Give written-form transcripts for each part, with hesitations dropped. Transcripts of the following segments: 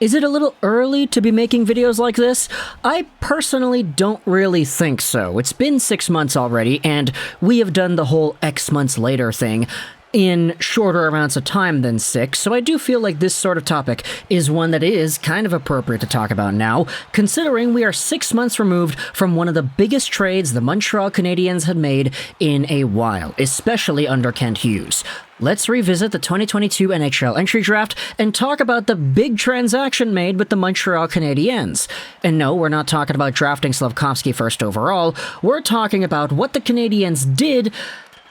Is it a little early to be making videos like this? I personally don't really think so. It's been 6 months already, and we have done the whole X months later thing in shorter amounts of time than 6, so I do feel like this sort of topic is one that is kind of appropriate to talk about now, considering we are 6 months removed from one of the biggest trades the Montreal Canadiens had made in a while, especially under Kent Hughes. Let's revisit the 2022 NHL Entry Draft and talk about the big transaction made with the Montreal Canadiens. And no, we're not talking about drafting Slafkovsky first overall, we're talking about what the Canadiens did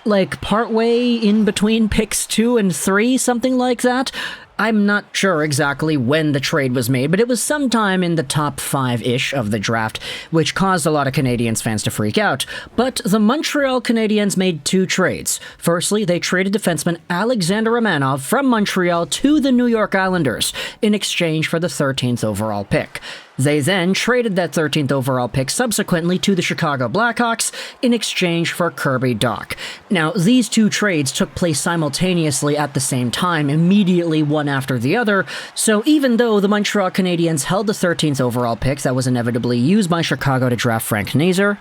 like partway in between picks 2 and 3, something like that. I'm not sure exactly when the trade was made, but it was sometime in the top 5-ish of the draft, which caused a lot of Canadiens fans to freak out. But the Montreal Canadiens made 2 trades. Firstly, they traded defenseman Alexander Romanov from Montreal to the New York Islanders in exchange for the 13th overall pick. They then traded that 13th overall pick subsequently to the Chicago Blackhawks in exchange for Kirby Dach. Now, these 2 trades took place simultaneously at the same time, immediately one after the other, so even though the Montreal Canadiens held the 13th overall pick that was inevitably used by Chicago to draft Frank Nazar,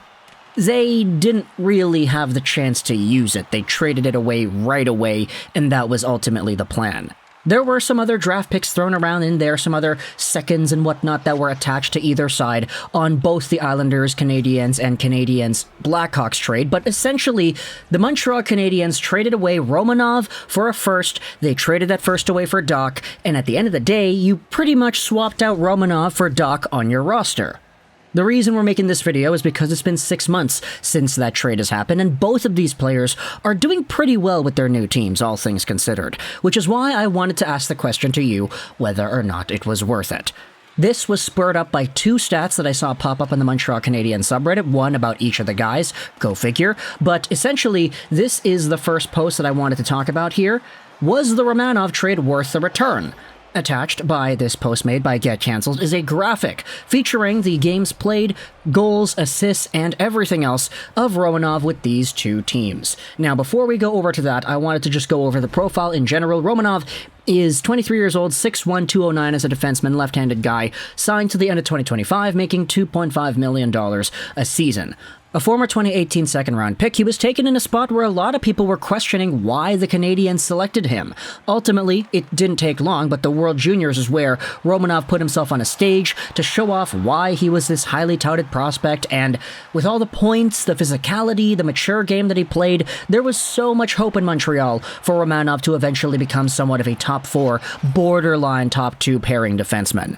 they didn't really have the chance to use it. They traded it away right away, and that was ultimately the plan. There were some other draft picks thrown around in there, some other seconds and whatnot that were attached to either side on both the Islanders, Canadiens, and Canadiens Blackhawks trade, but essentially, the Montreal Canadiens traded away Romanov for a first, they traded that first away for Dach, and at the end of the day, you pretty much swapped out Romanov for Dach on your roster. The reason we're making this video is because it's been 6 months since that trade has happened, and both of these players are doing pretty well with their new teams, all things considered, which is why I wanted to ask the question to you whether or not it was worth it. This was spurred up by 2 stats that I saw pop up on the Montreal Canadiens subreddit, one about each of the guys, go figure, but essentially, this is the first post that I wanted to talk about here. Was the Romanov trade worth the return? Attached by this post made by Get Cancelled is a graphic featuring the games played, goals, assists, and everything else of Romanov with these 2 teams. Now, before we go over to that, I wanted to just go over the profile in general. Romanov is 23 years old, 6'1", 209 as a defenseman, left-handed guy, signed to the end of 2025, making $2.5 million a season. A former 2018 second-round pick, he was taken in a spot where a lot of people were questioning why the Canadiens selected him. Ultimately, it didn't take long, but the World Juniors is where Romanov put himself on a stage to show off why he was this highly touted prospect, and with all the points, the physicality, the mature game that he played, there was so much hope in Montreal for Romanov to eventually become somewhat of a top 4, borderline top 2 pairing defenseman.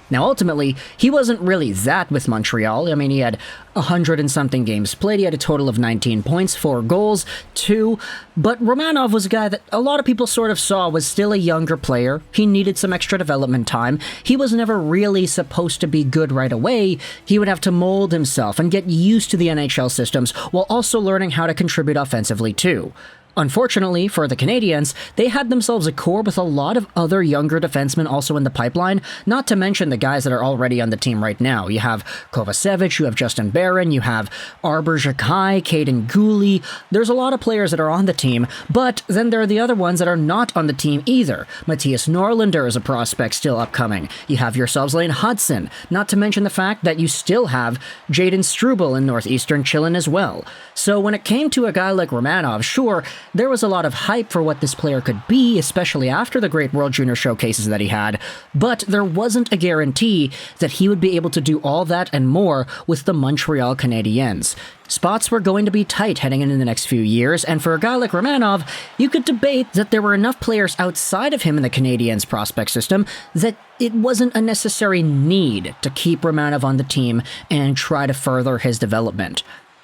Now, ultimately, he wasn't really that with Montreal. I mean, he had 100 and something games played. He had a total of 19 points, 4 goals, 2. But Romanov was a guy that a lot of people sort of saw was still a younger player. He needed some extra development time. He was never really supposed to be good right away. He would have to mold himself and get used to the NHL systems while also learning how to contribute offensively too. Unfortunately for the Canadiens, they had themselves a core with a lot of other younger defensemen also in the pipeline, not to mention the guys that are already on the team right now. You have Kovacevic, you have Justin Barron, you have Arbor Jakai, Caden Cooley. There's a lot of players that are on the team, but then there are the other ones that are not on the team either. Matthias Norlinder is a prospect still upcoming. You have yourselves Lane Hudson, not to mention the fact that you still have Jaden Struble in Northeastern chillin' as well. So when it came to a guy like Romanov, sure, there was a lot of hype for what this player could be, especially after the great World Junior showcases that he had, but there wasn't a guarantee that he would be able to do all that and more with the Montreal Canadiens. Spots were going to be tight heading into the next few years, and for a guy like Romanov, you could debate that there were enough players outside of him in the Canadiens prospect system that it wasn't a necessary need to keep Romanov on the team and try to further his development.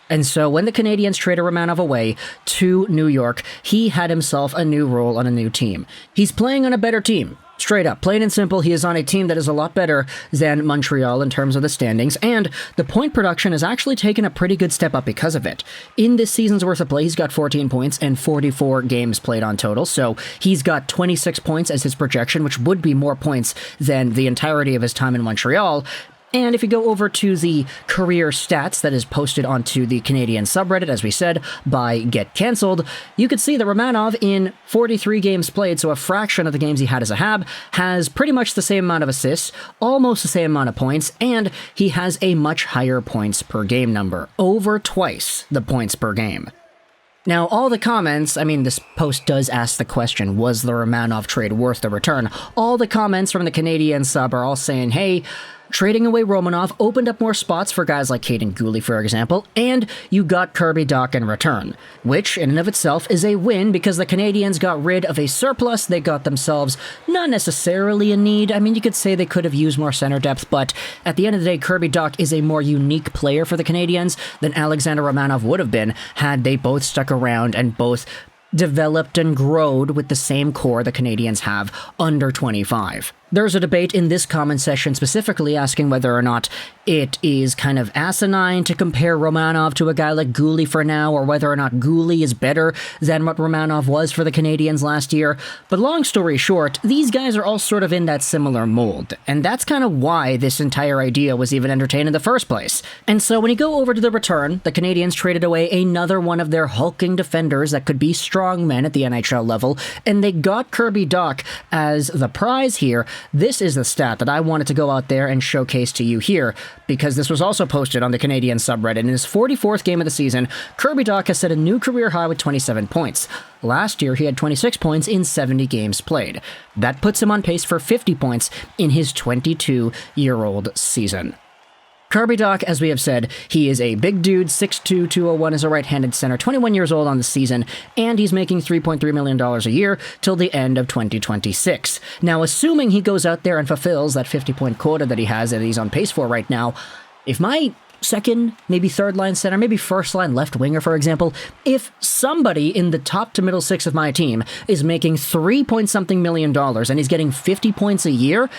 And so when the Canadiens traded Romanov away to New York, he had himself a new role on a new team. He's playing on a better team. Straight up, plain and simple, he is on a team that is a lot better than Montreal in terms of the standings, and the point production has actually taken a pretty good step up because of it. In this season's worth of play, he's got 14 points and 44 games played on total, so he's got 26 points as his projection, which would be more points than the entirety of his time in Montreal. And if you go over to the career stats that is posted onto the Canadian subreddit, as we said, by Get Cancelled, you could see that Romanov, in 43 games played, so a fraction of the games he had as a Hab, has pretty much the same amount of assists, almost the same amount of points, and he has a much higher points per game number, over twice the points per game. Now, all the comments, I mean, this post does ask the question, was the Romanov trade worth the return? All the comments from the Canadian sub are all saying, hey, trading away Romanov opened up more spots for guys like Caden Cooley, for example, and you got Kirby Dach in return, which in and of itself is a win because the Canadiens got rid of a surplus they got themselves, not necessarily a need. I mean, you could say they could have used more center depth, but at the end of the day, Kirby Dach is a more unique player for the Canadiens than Alexander Romanov would have been had they both stuck around and both developed and growed with the same core the Canadiens have under 25. There's a debate in this comment section specifically asking whether or not it is kind of asinine to compare Romanov to a guy like Cooley for now, or whether or not Cooley is better than what Romanov was for the Canadiens last year. But long story short, these guys are all sort of in that similar mold, and that's kind of why this entire idea was even entertained in the first place. And so when you go over to the return, the Canadiens traded away another one of their hulking defenders that could be strong men at the NHL level, and they got Kirby Dach as the prize here. This is the stat that I wanted to go out there and showcase to you here, because this was also posted on the Canadian subreddit. In his 44th game of the season, Kirby Dach has set a new career high with 27 points. Last year, he had 26 points in 70 games played. That puts him on pace for 50 points in his 22-year-old season. Kirby Dach, as we have said, he is a big dude, 6'2", 201 as a right-handed center, 21 years old on the season, and he's making $3.3 million a year till the end of 2026. Now, assuming he goes out there and fulfills that 50-point quota that he has that he's on pace for right now, if my second, maybe third-line center, maybe first-line left winger, for example, if somebody in the top to middle six of my team is making $3-point-something million and he's getting 50 points a year,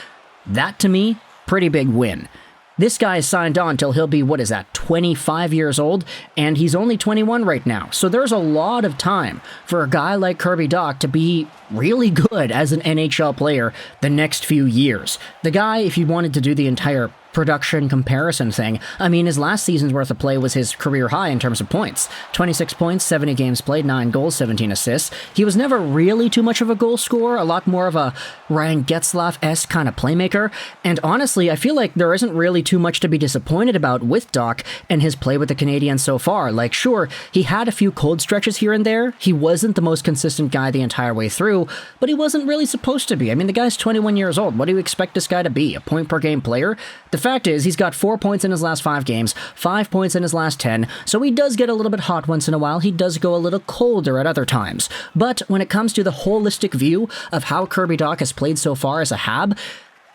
that, to me, pretty big win. This guy is signed on till he'll be, 25 years old, and he's only 21 right now. So there's a lot of time for a guy like Kirby Dach to be really good as an NHL player the next few years. The guy, if you wanted to do the entire production comparison thing, I mean, his last season's worth of play was his career high in terms of points. 26 points, 70 games played, 9 goals, 17 assists. He was never really too much of a goal scorer, a lot more of a Ryan Getzlaf-esque kind of playmaker, and honestly, I feel like there isn't really too much to be disappointed about with Dach and his play with the Canadiens so far. Like, sure, he had a few cold stretches here and there, he wasn't the most consistent guy the entire way through, but he wasn't really supposed to be. I mean, the guy's 21 years old. What do you expect this guy to be? A point-per-game player? The fact is, he's got 4 points in his last 5 games, 5 points in his last 10, so he does get a little bit hot once in a while, he does go a little colder at other times. But when it comes to the holistic view of how Kirby Dach has played so far as a Hab,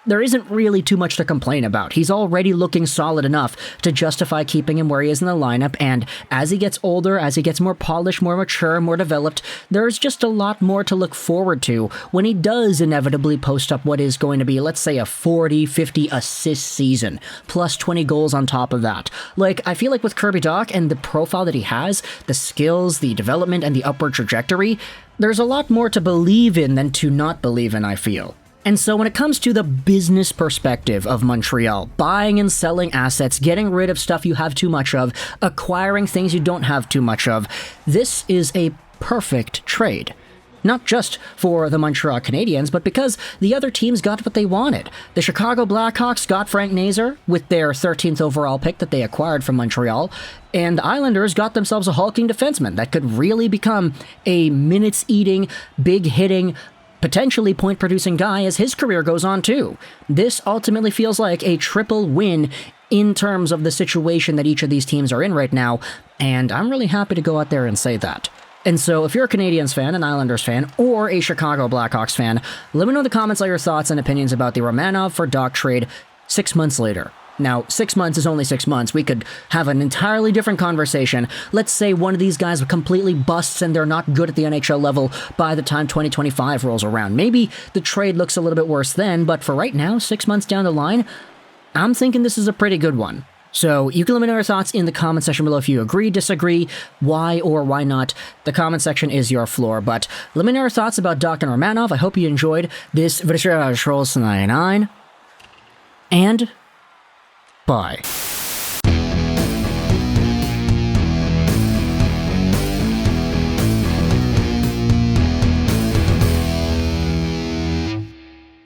there isn't really too much to complain about. He's already looking solid enough to justify keeping him where he is in the lineup, and as he gets older, as he gets more polished, more mature, more developed, there's just a lot more to look forward to when he does inevitably post up what is going to be, let's say, a 40-50 assist season, plus 20 goals on top of that. Like, I feel like with Kirby Dach and the profile that he has, the skills, the development, and the upward trajectory, there's a lot more to believe in than to not believe in, I feel. And so when it comes to the business perspective of Montreal, buying and selling assets, getting rid of stuff you have too much of, acquiring things you don't have too much of, this is a perfect trade. Not just for the Montreal Canadiens, but because the other teams got what they wanted. The Chicago Blackhawks got Frank Nazar with their 13th overall pick that they acquired from Montreal, and the Islanders got themselves a hulking defenseman that could really become a minutes-eating, big-hitting, potentially point-producing guy as his career goes on too. This ultimately feels like a triple win in terms of the situation that each of these teams are in right now, and I'm really happy to go out there and say that. And so if you're a Canadiens fan, an Islanders fan, or a Chicago Blackhawks fan, let me know in the comments all your thoughts and opinions about the Romanov for Dach trade 6 months later. Now, 6 months is only 6 months. We could have an entirely different conversation. Let's say one of these guys completely busts and they're not good at the NHL level by the time 2025 rolls around. Maybe the trade looks a little bit worse then, but for right now, 6 months down the line, I'm thinking this is a pretty good one. So you can let me know your thoughts in the comment section below if you agree, disagree, why or why not. The comment section is your floor, but let me know your thoughts about Dach and Romanov. I hope you enjoyed this video. Trolls 99, and Bye.